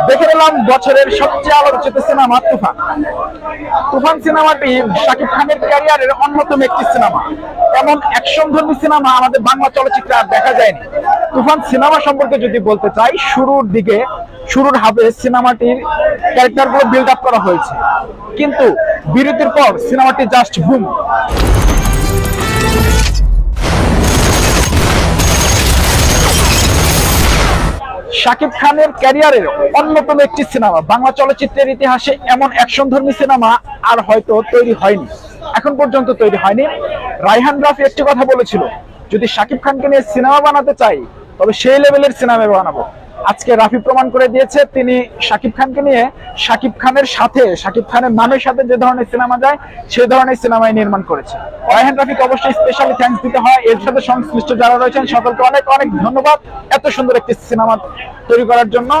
দেখে নিলাম বছরের সবচেয়ে আলোচিত সিনেমা তুফান। তুফান সিনেমাটি শাকিব খানের ক্যারিয়ারের অন্যতম একটি সিনেমা। এমন অ্যাকশনধর্মী সিনেমা আমাদের বাংলা চলচ্চিত্রে আর দেখা যায়নি। তুফান সিনেমা সম্পর্কে যদি বলতে চাই, শুরুর হাবে সিনেমাটির ক্যারেক্টারগুলো বিল্ড আপ করা হয়েছে, কিন্তু বিরতির পর সিনেমাটি জাস্ট বুম। শাকিব খানের ক্যারিয়ারের অন্যতম একটি সিনেমা। বাংলা চলচ্চিত্রের ইতিহাসে এমন অ্যাকশনধর্মী সিনেমা আর হয়তো তৈরি হয়নি, এখন পর্যন্ত তৈরি হয়নি। রায়হান রাফি একটি কথা বলেছিল, যদি শাকিব খানকে নিয়ে সিনেমা বানাতে চাই তবে সেই লেভেলের সিনেমা বানাবো। আজকে রাফি প্রমাণ করে দিয়েছে, তিনি শাকিব খানকে নিয়ে শাকিব খানের নামের সাথে যে ধরনের সিনেমা যায় সেই ধরনের সিনেমাই নির্মাণ করেছে। রায়হান রাফিকে অবশ্যই স্পেশালি থ্যাঙ্কস দিতে হয়। এর সাথে সংশ্লিষ্ট যারা রয়েছেন সকলকে অনেক অনেক ধন্যবাদ এত সুন্দর একটি সিনেমা তৈরি করার জন্য।